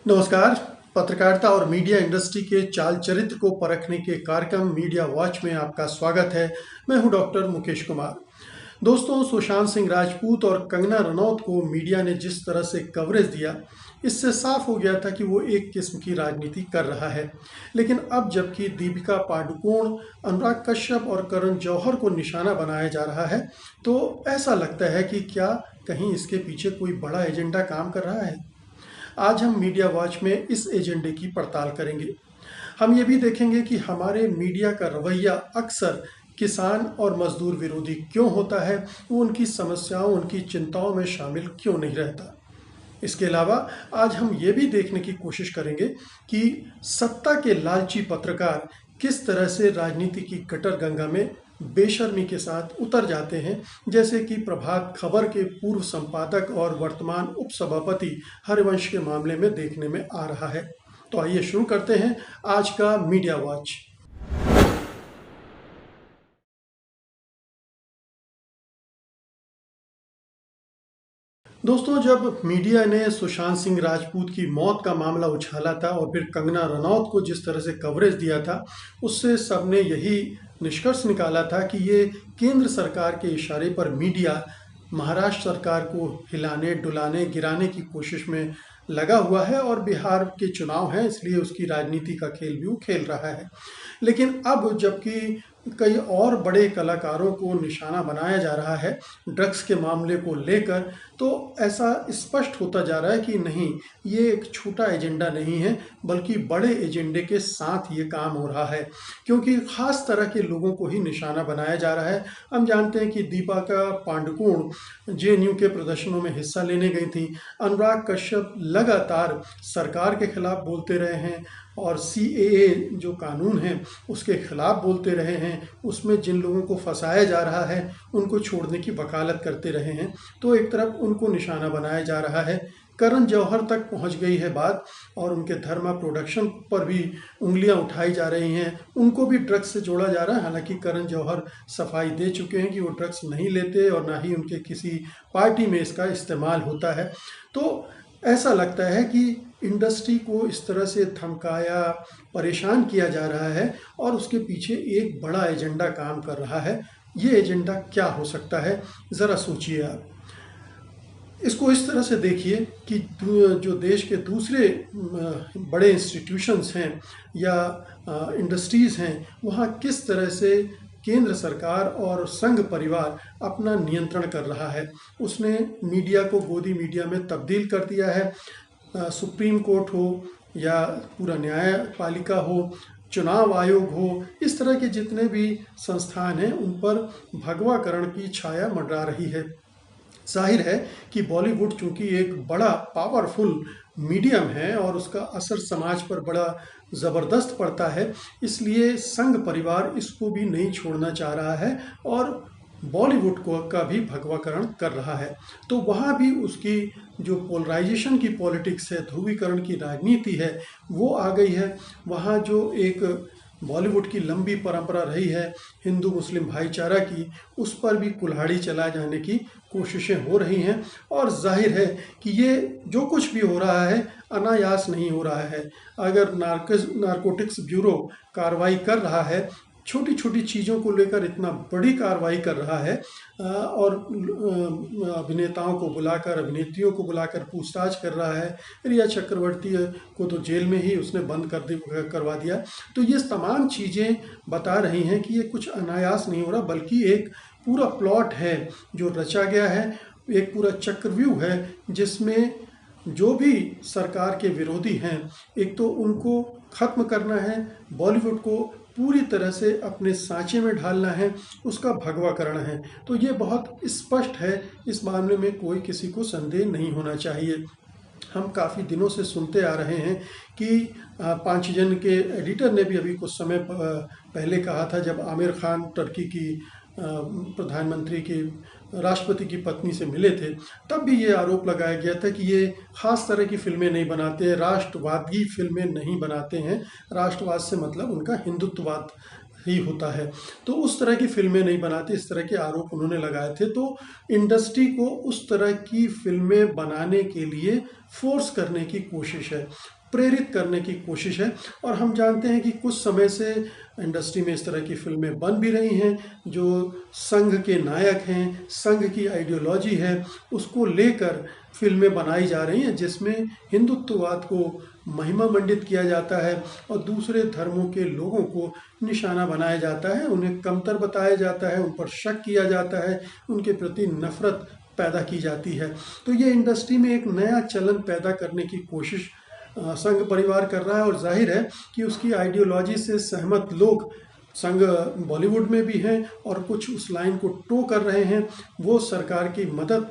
नमस्कार। पत्रकारिता और मीडिया इंडस्ट्री के चाल चरित्र को परखने के कार्यक्रम मीडिया वॉच में आपका स्वागत है। मैं हूं डॉक्टर मुकेश कुमार। दोस्तों, सुशांत सिंह राजपूत और कंगना रनौत को मीडिया ने जिस तरह से कवरेज दिया, इससे साफ हो गया था कि वो एक किस्म की राजनीति कर रहा है। लेकिन अब जबकि दीपिका पादुकोण, अनुराग कश्यप और करण जौहर को निशाना बनाया जा रहा है, तो ऐसा लगता है कि क्या कहीं इसके पीछे कोई बड़ा एजेंडा काम कर रहा है। आज हम मीडिया वॉच में इस एजेंडे की पड़ताल करेंगे। हम ये भी देखेंगे कि हमारे मीडिया का रवैया अक्सर किसान और मजदूर विरोधी क्यों होता है, वो उनकी समस्याओं, उनकी चिंताओं में शामिल क्यों नहीं रहता। इसके अलावा आज हम ये भी देखने की कोशिश करेंगे कि सत्ता के लालची पत्रकार किस तरह से राजनीति की कटर गंगा में बेशर्मी के साथ उतर जाते हैं, जैसे कि प्रभात खबर के पूर्व संपादक और वर्तमान उपसभापति हरिवंश के मामले में देखने में आ रहा है। तो आइए शुरू करते हैं आज का मीडिया वॉच। दोस्तों, जब मीडिया ने सुशांत सिंह राजपूत की मौत का मामला उछाला था और फिर कंगना रनौत को जिस तरह से कवरेज दिया था, उससे सबने यही निष्कर्ष निकाला था कि ये केंद्र सरकार के इशारे पर मीडिया महाराष्ट्र सरकार को हिलाने, डुलाने, गिराने की कोशिश में लगा हुआ है और बिहार के चुनाव हैं, इसलिए उसकी राजनीति का खेल भी वो खेल रहा है। लेकिन अब जबकि कई और बड़े कलाकारों को निशाना बनाया जा रहा है ड्रग्स के मामले को लेकर, तो ऐसा स्पष्ट होता जा रहा है कि नहीं, ये एक छोटा एजेंडा नहीं है, बल्कि बड़े एजेंडे के साथ ये काम हो रहा है, क्योंकि खास तरह के लोगों को ही निशाना बनाया जा रहा है। हम जानते हैं कि दीपिका पादुकोण जेएनयू के प्रदर्शनों में हिस्सा लेने गई थी। अनुराग कश्यप लगातार सरकार के खिलाफ बोलते रहे हैं और सीएए जो कानून है उसके खिलाफ बोलते रहे हैं। उसमें जिन लोगों को फंसाया जा रहा है उनको छोड़ने की वकालत करते रहे हैं, तो एक तरफ उनको निशाना बनाया जा रहा है। करण जौहर तक पहुंच गई है बात और उनके धर्मा प्रोडक्शन पर भी उंगलियां उठाई जा रही हैं। उनको भी ड्रग्स से जोड़ा जा रहा है। हालांकि करण जौहर सफाई दे चुके हैं कि वो ड्रग्स नहीं लेते और ना ही उनके किसी पार्टी में इसका इस्तेमाल होता है। तो ऐसा लगता है कि इंडस्ट्री को इस तरह से धमकाया, परेशान किया जा रहा है और उसके पीछे एक बड़ा एजेंडा काम कर रहा है। ये एजेंडा क्या हो सकता है, ज़रा सोचिए आप। इसको इस तरह से देखिए कि जो देश के दूसरे बड़े इंस्टीट्यूशंस हैं या इंडस्ट्रीज़ हैं, वहाँ किस तरह से केंद्र सरकार और संघ परिवार अपना नियंत्रण कर रहा है। उसने मीडिया को गोदी मीडिया में तब्दील कर दिया है। सुप्रीम कोर्ट हो या पूरा न्यायपालिका हो, चुनाव आयोग हो, इस तरह के जितने भी संस्थान हैं उन पर भगवाकरण की छाया मंडरा रही है। जाहिर है कि बॉलीवुड चूंकि एक बड़ा पावरफुल मीडियम है और उसका असर समाज पर बड़ा ज़बरदस्त पड़ता है, इसलिए संघ परिवार इसको भी नहीं छोड़ना चाह रहा है और बॉलीवुड को का भी भगवाकरण कर रहा है। तो वहाँ भी उसकी जो पोलराइजेशन की पॉलिटिक्स है, ध्रुवीकरण की राजनीति है, वो आ गई है। वहाँ जो एक बॉलीवुड की लंबी परंपरा रही है हिंदू मुस्लिम भाईचारा की, उस पर भी कुल्हाड़ी चला जाने की कोशिशें हो रही हैं। और जाहिर है कि ये जो कुछ भी हो रहा है अनायास नहीं हो रहा है। अगर नारकोटिक्स ब्यूरो कार्रवाई कर रहा है, छोटी छोटी चीज़ों को लेकर इतना बड़ी कार्रवाई कर रहा है और अभिनेताओं को बुलाकर, अभिनेत्रियों को बुलाकर पूछताछ कर रहा है। रिया चक्रवर्ती को तो जेल में ही उसने बंद करवा दिया। तो ये तमाम चीज़ें बता रही हैं कि ये कुछ अनायास नहीं हो रहा, बल्कि एक पूरा प्लॉट है जो रचा गया है, एक पूरा चक्रव्यूह है जिसमें जो भी सरकार के विरोधी हैं, एक तो उनको ख़त्म करना है, बॉलीवुड को पूरी तरह से अपने सांचे में ढालना है, उसका भगवाकरण है। तो ये बहुत स्पष्ट है, इस मामले में कोई किसी को संदेह नहीं होना चाहिए। हम काफ़ी दिनों से सुनते आ रहे हैं कि पांचजन के एडिटर ने भी अभी कुछ समय पहले कहा था, जब आमिर खान टर्की की प्रधानमंत्री की राष्ट्रपति की पत्नी से मिले थे, तब भी ये आरोप लगाया गया था कि ये खास तरह की फिल्में नहीं बनाते, राष्ट्रवादी फिल्में नहीं बनाते हैं। राष्ट्रवाद से मतलब उनका हिंदुत्ववाद ही होता है, तो उस तरह की फिल्में नहीं बनाते, इस तरह के आरोप उन्होंने लगाए थे। तो इंडस्ट्री को उस तरह की फिल्में बनाने के लिए फोर्स करने की कोशिश है। प्रेरित करने की कोशिश है। और हम जानते हैं कि कुछ समय से इंडस्ट्री में इस तरह की फिल्में बन भी रही हैं जो संघ के नायक हैं, संघ की आइडियोलॉजी है, उसको लेकर फिल्में बनाई जा रही हैं जिसमें हिंदुत्ववाद को महिमा मंडित किया जाता है और दूसरे धर्मों के लोगों को निशाना बनाया जाता है, उन्हें कमतर बताया जाता है, उन पर शक किया जाता है, उनके प्रति नफरत पैदा की जाती है। तो ये इंडस्ट्री में एक नया चलन पैदा करने की कोशिश संघ परिवार कर रहा है और जाहिर है कि उसकी आइडियोलॉजी से सहमत लोग संघ बॉलीवुड में भी हैं और कुछ उस लाइन को टो कर रहे हैं, वो सरकार की मदद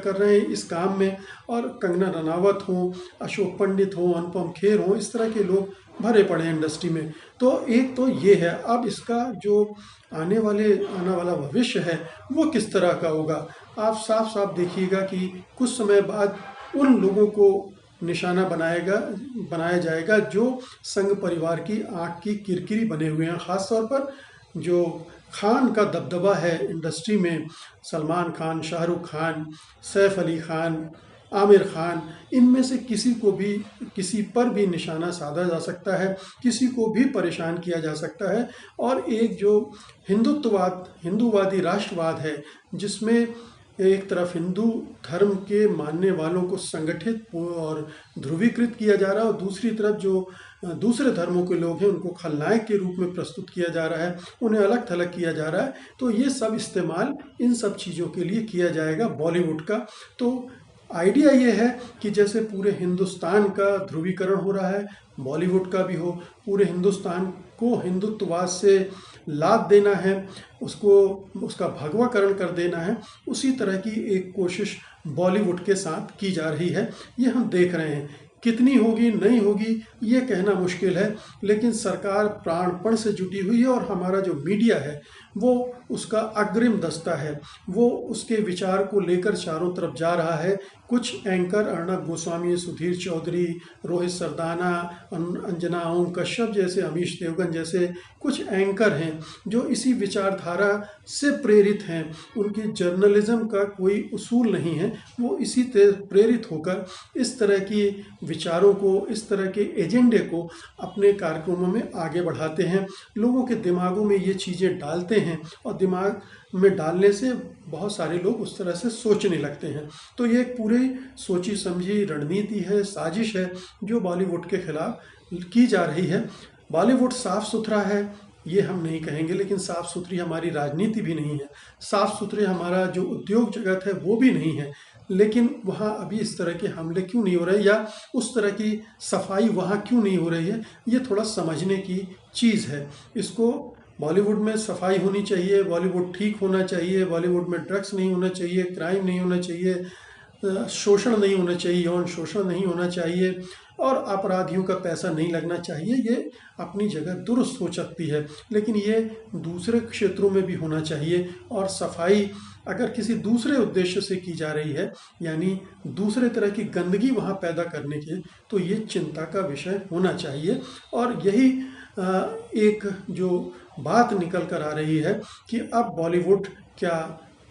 कर रहे हैं इस काम में। और कंगना रनावत हों, अशोक पंडित हों, अनुपम खेर हों, इस तरह के लोग भरे पड़े हैं इंडस्ट्री में। तो एक तो ये है, अब इसका जो आने वाला भविष्य है वो किस तरह का होगा। आप साफ साफ देखिएगा कि कुछ समय बाद उन लोगों को निशाना बनाया जाएगा जो संघ परिवार की आँख की किरकिरी बने हुए हैं। ख़ास तौर पर जो खान का दबदबा है इंडस्ट्री में, सलमान खान, शाहरुख खान, सैफ अली खान, आमिर खान, इनमें से किसी पर भी निशाना साधा जा सकता है, किसी को भी परेशान किया जा सकता है। और एक जो हिंदूवादी राष्ट्रवाद है जिसमें एक तरफ हिंदू धर्म के मानने वालों को संगठित और ध्रुवीकृत किया जा रहा है और दूसरी तरफ जो दूसरे धर्मों के लोग हैं उनको खलनायक के रूप में प्रस्तुत किया जा रहा है, उन्हें अलग थलग किया जा रहा है। तो ये सब इस्तेमाल इन सब चीज़ों के लिए किया जाएगा बॉलीवुड का। तो आइडिया ये है कि जैसे पूरे हिंदुस्तान का ध्रुवीकरण हो रहा है, बॉलीवुड का भी हो, पूरे हिंदुस्तान को हिंदुत्ववाद से लाद देना है, उसका भगवाकरण कर देना है, उसी तरह की एक कोशिश बॉलीवुड के साथ की जा रही है। ये हम देख रहे हैं, कितनी होगी नहीं होगी ये कहना मुश्किल है, लेकिन सरकार प्राणपण से जुटी हुई है और हमारा जो मीडिया है वो उसका अग्रिम दस्ता है, वो उसके विचार को लेकर चारों तरफ जा रहा है। कुछ एंकर अर्णब गोस्वामी, सुधीर चौधरी, रोहित सरदाना, अंजना ओम कश्यप जैसे, अमीश देवगन जैसे कुछ एंकर हैं जो इसी विचारधारा से प्रेरित हैं। उनकी जर्नलिज्म का कोई उसूल नहीं है, वो इसी से प्रेरित होकर इस तरह की विचारों को, इस तरह के एजेंडे को अपने कार्यक्रमों में आगे बढ़ाते हैं, लोगों के दिमागों में ये चीज़ें डालते हैं और दिमाग में डालने से बहुत सारे लोग उस तरह से सोचने लगते हैं। तो ये एक पूरी सोची समझी रणनीति है, साजिश है जो बॉलीवुड के खिलाफ की जा रही है। बॉलीवुड साफ़ सुथरा है ये हम नहीं कहेंगे, लेकिन साफ़ सुथरी हमारी राजनीति भी नहीं है, साफ़ सुथरे हमारा जो उद्योग जगत है वो भी नहीं है। लेकिन वहाँ अभी इस तरह के हमले क्यों नहीं हो रहे या उस तरह की सफाई वहाँ क्यों नहीं हो रही है, ये थोड़ा समझने की चीज़ है। इसको बॉलीवुड में सफाई होनी चाहिए, बॉलीवुड ठीक होना चाहिए, बॉलीवुड में ड्रग्स नहीं होना चाहिए, क्राइम नहीं होना चाहिए, शोषण नहीं होना चाहिए, यौन शोषण नहीं होना चाहिए और अपराधियों का पैसा नहीं लगना चाहिए। ये अपनी जगह दुरुस्त हो सकती है, लेकिन ये दूसरे क्षेत्रों में भी होना चाहिए। और सफाई अगर किसी दूसरे उद्देश्य से की जा रही है, यानी दूसरे तरह की गंदगी वहाँ पैदा करने की, तो ये चिंता का विषय होना चाहिए। और यही एक जो बात निकल कर आ रही है कि अब बॉलीवुड क्या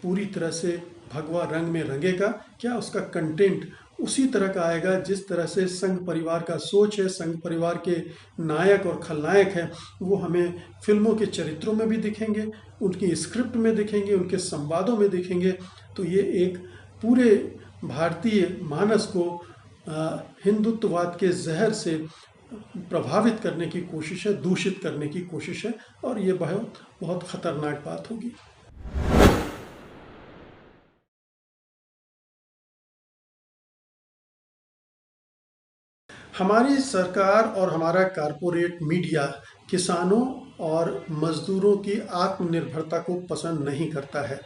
पूरी तरह से भगवा रंग में रंगेगा, क्या उसका कंटेंट उसी तरह का आएगा जिस तरह से संघ परिवार का सोच है, संघ परिवार के नायक और खलनायक हैं वो हमें फिल्मों के चरित्रों में भी दिखेंगे, उनकी स्क्रिप्ट में दिखेंगे, उनके संवादों में दिखेंगे। तो ये एक पूरे भारतीय मानस को हिंदुत्ववाद के जहर से प्रभावित करने की कोशिश है, दूषित करने की कोशिश है और ये बहुत बहुत खतरनाक बात होगी। हमारी सरकार और हमारा कारपोरेट मीडिया किसानों और मज़दूरों की आत्मनिर्भरता को पसंद नहीं करता है।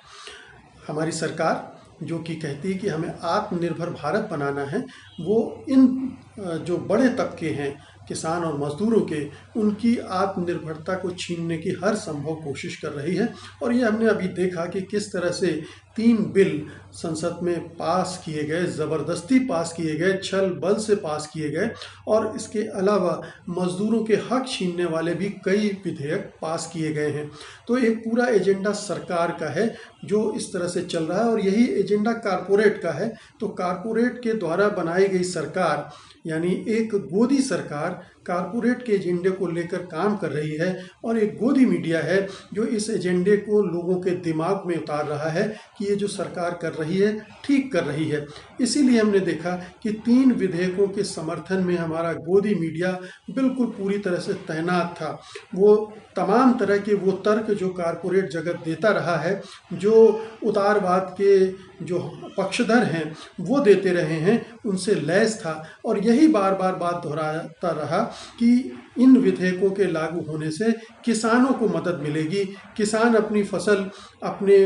हमारी सरकार जो कि कहती है कि हमें आत्मनिर्भर भारत बनाना है, वो इन जो बड़े तबके हैं किसान और मज़दूरों के, उनकी आत्मनिर्भरता को छीनने की हर संभव कोशिश कर रही है। और ये हमने अभी देखा कि किस तरह से 3 बिल संसद में पास किए गए, ज़बरदस्ती पास किए गए, छल बल से पास किए गए, और इसके अलावा मज़दूरों के हक छीनने वाले भी कई विधेयक पास किए गए हैं। तो एक पूरा एजेंडा सरकार का है जो इस तरह से चल रहा है, और यही एजेंडा कारपोरेट का है। तो कारपोरेट के द्वारा बनाई गई सरकार, यानी एक गोदी सरकार कारपोरेट के एजेंडे को लेकर काम कर रही है, और एक गोदी मीडिया है जो इस एजेंडे को लोगों के दिमाग में उतार रहा है कि ये जो सरकार कर रही है ठीक कर रही है। इसीलिए हमने देखा कि 3 विधेयकों के समर्थन में हमारा गोदी मीडिया बिल्कुल पूरी तरह से तैनात था। वो तमाम तरह के वो तर्क जो कारपोरेट जगत देता रहा है, जो उदारवाद के जो पक्षधर हैं वो देते रहे हैं, उनसे लैस था, और यही बार बार बात दोहराता रहा कि इन विधेयकों के लागू होने से किसानों को मदद मिलेगी, किसान अपनी फसल अपने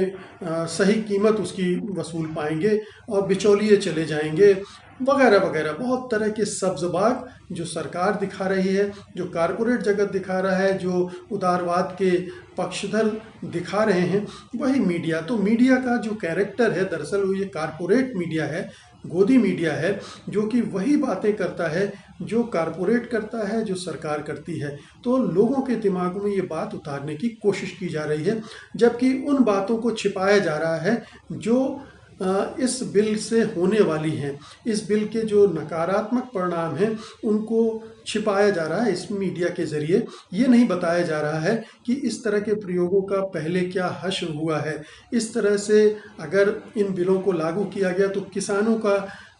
सही कीमत उसकी वसूल पाएंगे, और बिचौलिए चले जाएंगे, वगैरह वगैरह। बहुत तरह के सब्ज़बाग जो सरकार दिखा रही है, जो कारपोरेट जगत दिखा रहा है, जो उदारवाद के पक्षधर दिखा रहे हैं, वही मीडिया। तो मीडिया का जो कैरेक्टर है दरअसल वो ये कारपोरेट मीडिया है, गोदी मीडिया है, जो कि वही बातें करता है जो कारपोरेट करता है, जो सरकार करती है। तो लोगों के दिमाग में ये बात उतारने की कोशिश की जा रही है, जबकि उन बातों को छिपाया जा रहा है जो इस बिल से होने वाली हैं। इस बिल के जो नकारात्मक परिणाम हैं उनको छिपाया जा रहा है इस मीडिया के ज़रिए। ये नहीं बताया जा रहा है कि इस तरह के प्रयोगों का पहले क्या हश्र हुआ है। इस तरह से अगर इन बिलों को लागू किया गया तो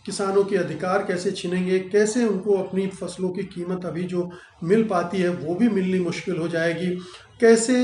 किसानों के अधिकार कैसे छिनेंगे, कैसे उनको अपनी फसलों की कीमत अभी जो मिल पाती है वो भी मिलनी मुश्किल हो जाएगी, कैसे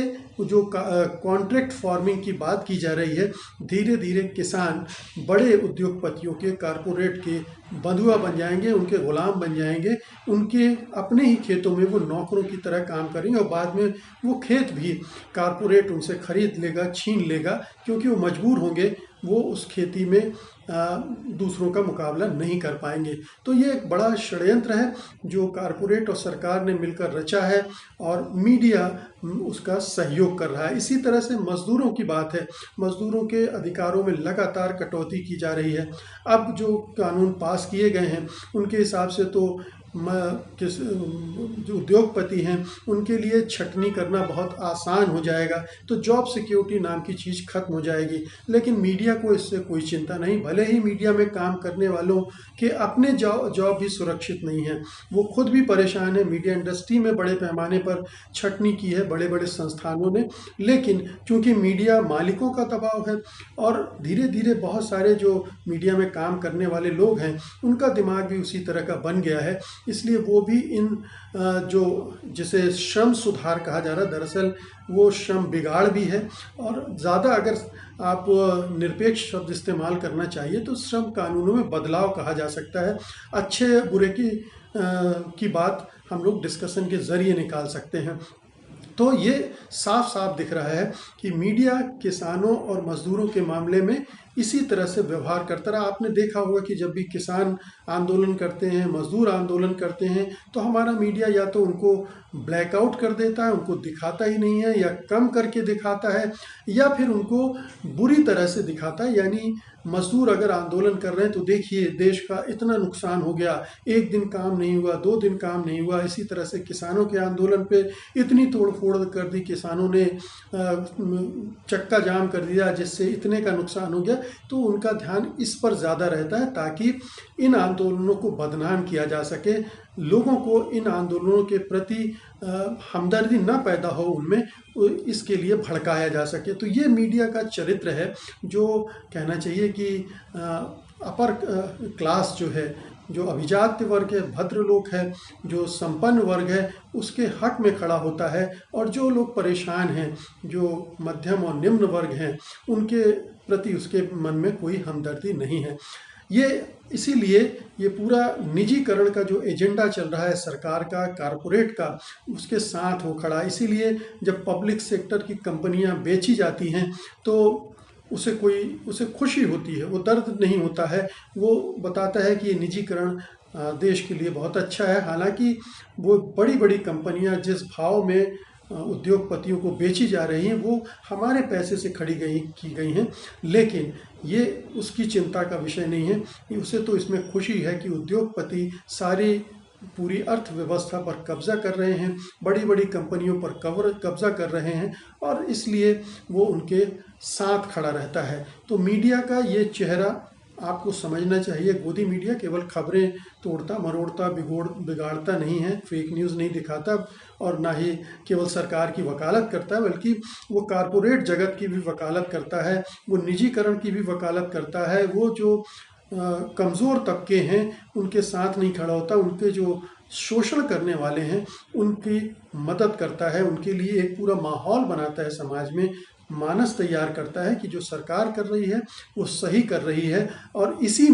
जो कॉन्ट्रैक्ट फार्मिंग की बात की जा रही है, धीरे धीरे किसान बड़े उद्योगपतियों के, कारपोरेट के बंधुआ बन जाएंगे, उनके गुलाम बन जाएंगे, उनके अपने ही खेतों में वो नौकरों की तरह काम करेंगे, और बाद में वो खेत भी कारपोरेट उनसे खरीद लेगा, छीन लेगा, क्योंकि वो मजबूर होंगे, वो उस खेती में दूसरों का मुकाबला नहीं कर पाएंगे। तो ये एक बड़ा षड्यंत्र है जो कारपोरेट और सरकार ने मिलकर रचा है, और मीडिया उसका सहयोग कर रहा है। इसी तरह से मज़दूरों की बात है, मज़दूरों के अधिकारों में लगातार कटौती की जा रही है। अब जो कानून पास किए गए हैं उनके हिसाब से तो जो उद्योगपति हैं उनके लिए छटनी करना बहुत आसान हो जाएगा, तो जॉब सिक्योरिटी नाम की चीज़ खत्म हो जाएगी। लेकिन मीडिया को इससे कोई चिंता नहीं, भले ही मीडिया में काम करने वालों के अपने जॉब भी सुरक्षित नहीं है, वो खुद भी परेशान है। मीडिया इंडस्ट्री में बड़े पैमाने पर छटनी की है बड़े बड़े संस्थानों ने, लेकिन क्योंकि मीडिया मालिकों का दबाव है और धीरे धीरे बहुत सारे जो मीडिया में काम करने वाले लोग हैं उनका दिमाग भी उसी तरह का बन गया है, इसलिए वो भी इन जो जिसे श्रम सुधार कहा जा रहा है, दरअसल वो श्रम बिगाड़ भी है। और ज़्यादा अगर आप निरपेक्ष शब्द इस्तेमाल करना चाहिए तो श्रम कानूनों में बदलाव कहा जा सकता है। अच्छे बुरे की बात हम लोग डिस्कशन के ज़रिए निकाल सकते हैं। तो ये साफ साफ दिख रहा है कि मीडिया किसानों और मज़दूरों के मामले में इसी तरह से व्यवहार करता रहा। आपने देखा होगा कि जब भी किसान आंदोलन करते हैं, मजदूर आंदोलन करते हैं, तो हमारा मीडिया या तो उनको ब्लैकआउट कर देता है, उनको दिखाता ही नहीं है, या कम करके दिखाता है, या फिर उनको बुरी तरह से दिखाता है। यानी मजदूर अगर आंदोलन कर रहे हैं तो देखिए देश का इतना नुकसान हो गया, एक दिन काम नहीं हुआ, 2 दिन काम नहीं हुआ। इसी तरह से किसानों के आंदोलन पे इतनी तोड़फोड़ कर दी, किसानों ने चक्का जाम कर दिया जिससे इतने का नुकसान हो गया। तो उनका ध्यान इस पर ज़्यादा रहता है ताकि इन आंदोलनों को बदनाम किया जा सके, लोगों को इन आंदोलनों के प्रति हमदर्दी न पैदा हो उनमें, इसके लिए भड़काया जा सके। तो ये मीडिया का चरित्र है जो कहना चाहिए कि अपर क्लास जो है, जो अभिजात्य वर्ग है, भद्र लोग है, जो संपन्न वर्ग है, उसके हक में खड़ा होता है। और जो लोग परेशान हैं, जो मध्यम और निम्न वर्ग हैं, उनके प्रति उसके मन में कोई हमदर्दी नहीं है। ये इसीलिए ये पूरा निजीकरण का जो एजेंडा चल रहा है सरकार का, कारपोरेट का, उसके साथ वो खड़ा। इसीलिए जब पब्लिक सेक्टर की कंपनियां बेची जाती हैं तो उसे खुशी होती है, वो दर्द नहीं होता है। वो बताता है कि ये निजीकरण देश के लिए बहुत अच्छा है। हालांकि वो बड़ी बड़ी कंपनियां जिस भाव में उद्योगपतियों को बेची जा रही हैं वो हमारे पैसे से की गई हैं, लेकिन ये उसकी चिंता का विषय नहीं है। उसे तो इसमें खुशी है कि उद्योगपति सारी पूरी अर्थव्यवस्था पर कब्जा कर रहे हैं, बड़ी बड़ी कंपनियों पर कब्जा कर रहे हैं, और इसलिए वो उनके साथ खड़ा रहता है। तो मीडिया का ये चेहरा आपको समझना चाहिए। गोदी मीडिया केवल खबरें तोड़ता मरोड़ता बिगाड़ता नहीं है, फेक न्यूज़ नहीं दिखाता, और ना ही केवल सरकार की वकालत करता है, बल्कि वो कारपोरेट जगत की भी वकालत करता है, वो निजीकरण की भी वकालत करता है, वो जो कमज़ोर तबके हैं उनके साथ नहीं खड़ा होता, उनके जो शोषण करने वाले हैं उनकी मदद करता है, उनके लिए एक पूरा माहौल बनाता है, समाज में मानस तैयार करता है कि जो सरकार कर रही है वो सही कर रही है, और इसी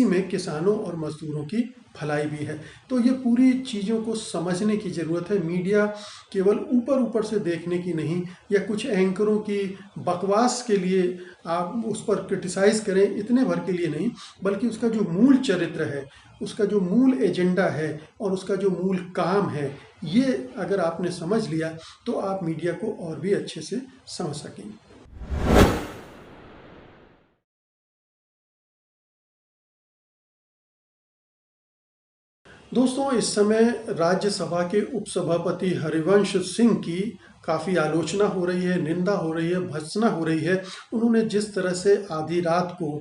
में किसानों और मजदूरों की भलाई भी है। तो ये पूरी चीज़ों को समझने की ज़रूरत है। मीडिया केवल ऊपर से देखने की नहीं, या कुछ एंकरों की बकवास के लिए आप उस पर क्रिटिसाइज़ करें, इतने भर के लिए नहीं, बल्कि उसका जो मूल चरित्र है, उसका जो मूल एजेंडा है और उसका जो मूल काम है, ये अगर आपने समझ लिया तो आप मीडिया को और भी अच्छे से समझ सकेंगे। दोस्तों, इस समय राज्यसभा के उपसभापति हरिवंश सिंह की काफ़ी आलोचना हो रही है, निंदा हो रही है, भर्त्सना हो रही है। उन्होंने जिस तरह से आधी रात को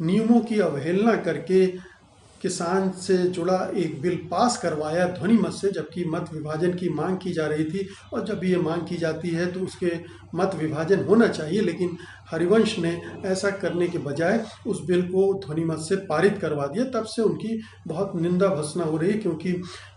नियमों की अवहेलना करके किसान से जुड़ा एक बिल पास करवाया ध्वनिमत से, जबकि मत विभाजन की मांग की जा रही थी, और जब ये मांग की जाती है तो उसके मत विभाजन होना चाहिए, लेकिन हरिवंश ने ऐसा करने के बजाय उस बिल को ध्वनिमत से पारित करवा दिया। तब से उनकी बहुत निंदा भर्त्सना हो रही है, क्योंकि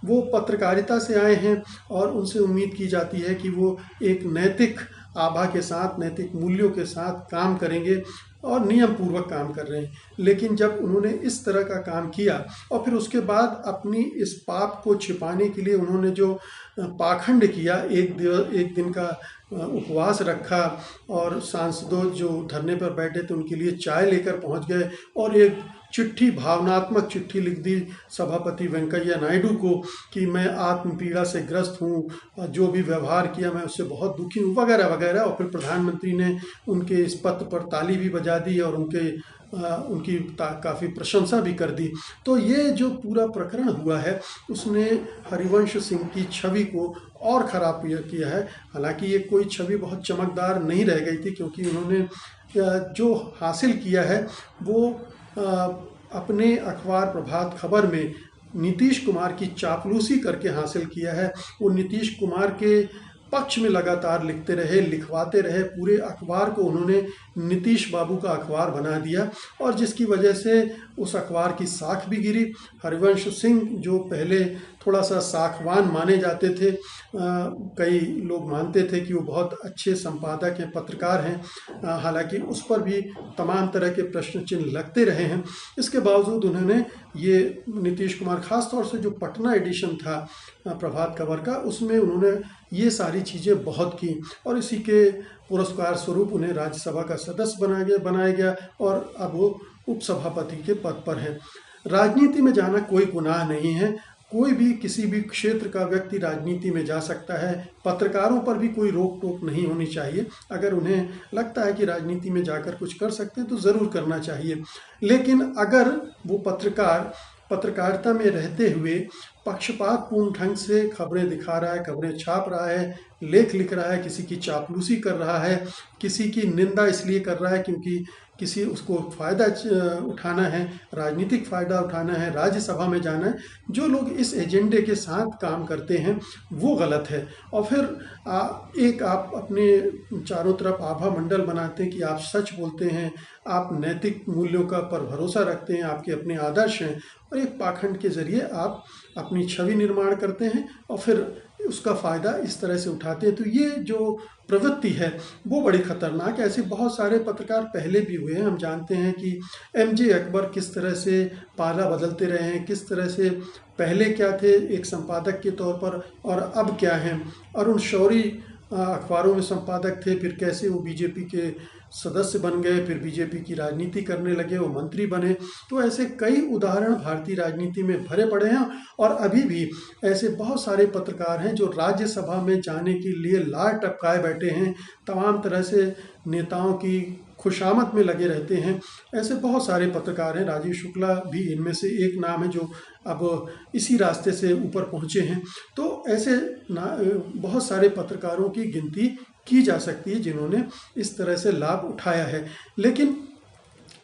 वो पत्रकारिता से आए हैं और उनसे उम्मीद की जाती है कि वो एक नैतिक आभा के साथ, नैतिक मूल्यों के साथ काम करेंगे, और नियम पूर्वक काम कर रहे हैं। लेकिन जब उन्होंने इस तरह का काम किया और फिर उसके बाद अपनी इस पाप को छिपाने के लिए उन्होंने जो पाखंड किया, एक दिन का उपवास रखा, और सांसदों जो धरने पर बैठे थे उनके लिए चाय लेकर पहुंच गए, और एक चिट्ठी, भावनात्मक चिट्ठी लिख दी सभापति वेंकैया नायडू को कि मैं आत्म पीड़ा से ग्रस्त हूँ, जो भी व्यवहार किया मैं उससे बहुत दुखी हूँ, वगैरह वगैरह। और फिर प्रधानमंत्री ने उनके इस पत्र पर ताली भी बजा दी और उनकी काफ़ी प्रशंसा भी कर दी। तो ये जो पूरा प्रकरण हुआ है उसने हरिवंश सिंह की छवि को और ख़राब किया है। हालांकि ये कोई छवि बहुत चमकदार नहीं रह गई थी, क्योंकि उन्होंने जो हासिल किया है वो अपने अखबार प्रभात खबर में नीतीश कुमार की चापलूसी करके हासिल किया है। वो नीतीश कुमार के पक्ष में लगातार लिखते रहे, लिखवाते रहे, पूरे अखबार को उन्होंने नीतीश बाबू का अखबार बना दिया, और जिसकी वजह से उस अखबार की साख भी गिरी। हरिवंश सिंह जो पहले थोड़ा सा साखवान माने जाते थे, कई लोग मानते थे कि वो बहुत अच्छे संपादक हैं, पत्रकार हैं, हालांकि उस पर भी तमाम तरह के प्रश्न चिन्ह लगते रहे हैं। इसके बावजूद उन्होंने ये नीतीश कुमार, ख़ास तौर से जो पटना एडिशन था प्रभात खबर का, उसमें उन्होंने ये सारी चीज़ें बहुत की, और इसी के पुरस्कार स्वरूप उन्हें राज्यसभा का सदस्य बनाया गया, और अब वो उपसभापति के पद पर हैं। राजनीति में जाना कोई गुनाह नहीं है, कोई भी किसी भी क्षेत्र का व्यक्ति राजनीति में जा सकता है। पत्रकारों पर भी कोई रोक टोक नहीं होनी चाहिए। अगर उन्हें लगता है कि राजनीति में जाकर कुछ कर सकते हैं तो ज़रूर करना चाहिए, लेकिन अगर वो पत्रकारिता में रहते हुए पक्षपातपूर्ण ढंग से खबरें दिखा रहा है, खबरें छाप रहा है, लेख लिख रहा है, किसी की चापलूसी कर रहा है, किसी की निंदा इसलिए कर रहा है क्योंकि किसी उसको फ़ायदा उठाना है, राजनीतिक फ़ायदा उठाना है, राज्यसभा में जाना है, जो लोग इस एजेंडे के साथ काम करते हैं वो गलत है। और फिर आप अपने चारों तरफ आभा मंडल बनाते हैं कि आप सच बोलते हैं, आप नैतिक मूल्यों पर भरोसा रखते हैं, आपके अपने आदर्श हैं, और एक पाखंड के ज़रिए आप अपनी छवि निर्माण करते हैं और फिर उसका फ़ायदा इस तरह से उठाते हैं। तो ये जो प्रवृत्ति है वो बड़ी ख़तरनाक है। ऐसे बहुत सारे पत्रकार पहले भी हुए हैं। हम जानते हैं कि एमजे अकबर किस तरह से पाला बदलते रहे हैं, किस तरह से पहले क्या थे एक संपादक के तौर पर और अब क्या हैं। अरुण शौरी अखबारों में संपादक थे, फिर कैसे वो बीजेपी के सदस्य बन गए, फिर बीजेपी की राजनीति करने लगे, वो मंत्री बने। तो ऐसे कई उदाहरण भारतीय राजनीति में भरे पड़े हैं और अभी भी ऐसे बहुत सारे पत्रकार हैं जो राज्यसभा में जाने के लिए लार टपकाए बैठे हैं, तमाम तरह से नेताओं की खुशामद में लगे रहते हैं। ऐसे बहुत सारे पत्रकार हैं, राजीव शुक्ला भी इनमें से एक नाम है जो अब इसी रास्ते से ऊपर पहुंचे हैं। तो ऐसे बहुत सारे पत्रकारों की गिनती की जा सकती है जिन्होंने इस तरह से लाभ उठाया है। लेकिन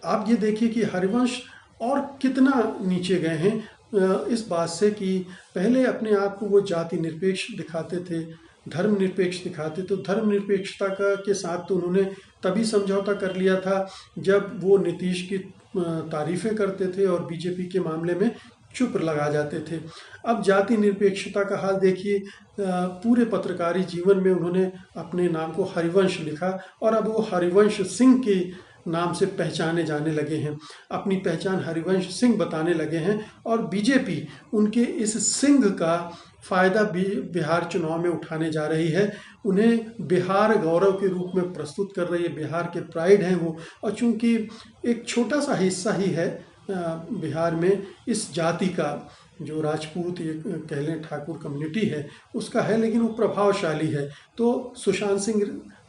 आप ये देखिए कि हरिवंश और कितना नीचे गए हैं इस बात से कि पहले अपने आप को वो जाति निरपेक्ष दिखाते थे, धर्मनिरपेक्ष दिखाते। तो धर्मनिरपेक्षता के साथ तो उन्होंने तभी समझौता कर लिया था जब वो नीतीश की तारीफ़ें करते थे और बीजेपी के मामले में चुप लगा जाते थे। अब जाति निरपेक्षता का हाल देखिए, पूरे पत्रकारी जीवन में उन्होंने अपने नाम को हरिवंश लिखा और अब वो हरिवंश सिंह के नाम से पहचाने जाने लगे हैं, अपनी पहचान हरिवंश सिंह बताने लगे हैं। और बीजेपी उनके इस सिंह का फ़ायदा भी बिहार चुनाव में उठाने जा रही है। उन्हें बिहार गौरव के रूप में प्रस्तुत कर रही है, बिहार के प्राइड हैं वो। और चूँकि एक छोटा सा हिस्सा ही है बिहार में इस जाति का, जो राजपूत कह लें ठाकुर कम्युनिटी है उसका है, लेकिन वो प्रभावशाली है। तो सुशांत सिंह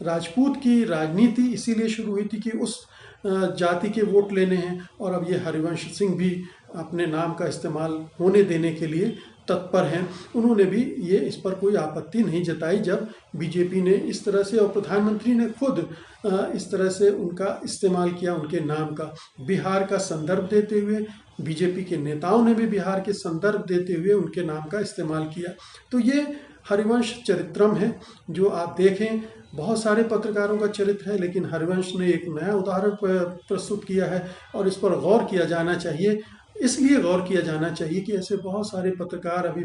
राजपूत की राजनीति इसीलिए शुरू हुई थी कि उस जाति के वोट लेने हैं, और अब ये हरिवंश सिंह भी अपने नाम का इस्तेमाल होने देने के लिए तत्पर हैं। उन्होंने भी ये इस पर कोई आपत्ति नहीं जताई जब बीजेपी ने इस तरह से और प्रधानमंत्री ने खुद इस तरह से उनका इस्तेमाल किया, उनके नाम का बिहार का संदर्भ देते हुए। बीजेपी के नेताओं ने भी बिहार के संदर्भ देते हुए उनके नाम का इस्तेमाल किया। तो ये हरिवंश चरित्रम है जो आप देखें, बहुत सारे पत्रकारों का चरित्र है, लेकिन हरिवंश ने एक नया उदाहरण प्रस्तुत किया है और इस पर गौर किया जाना चाहिए। इसलिए गौर किया जाना चाहिए कि ऐसे बहुत सारे पत्रकार अभी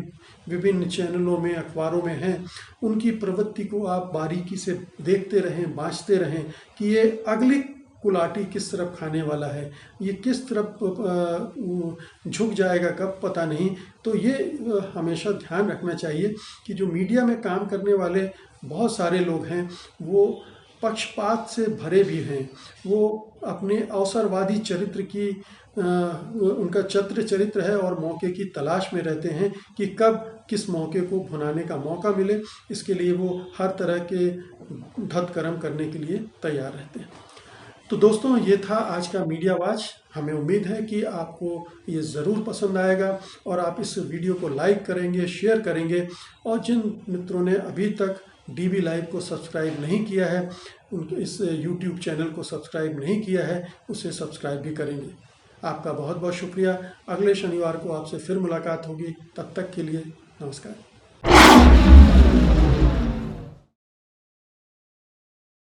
विभिन्न चैनलों में, अखबारों में हैं। उनकी प्रवृत्ति को आप बारीकी से देखते रहें, बाँचते रहें कि ये अगली कुलाटी किस तरफ खाने वाला है, ये किस तरफ झुक जाएगा कब पता नहीं। तो ये हमेशा ध्यान रखना चाहिए कि जो मीडिया में काम करने वाले बहुत सारे लोग हैं वो पक्षपात से भरे भी हैं। वो अपने अवसरवादी चरित्र की उनका चरित्र है और मौके की तलाश में रहते हैं कि कब किस मौके को भुनाने का मौका मिले। इसके लिए वो हर तरह के धतकर्म करने के लिए तैयार रहते हैं। तो दोस्तों, ये था आज का मीडिया वॉच। हमें उम्मीद है कि आपको ये ज़रूर पसंद आएगा और आप इस वीडियो को लाइक करेंगे, शेयर करेंगे, और जिन मित्रों ने अभी तक DB लाइव को सब्सक्राइब नहीं किया है, उनके इस YouTube चैनल को सब्सक्राइब नहीं किया है, उसे सब्सक्राइब भी करेंगे। आपका बहुत बहुत शुक्रिया। अगले शनिवार को आपसे फिर मुलाकात होगी। तब तक के लिए नमस्कार।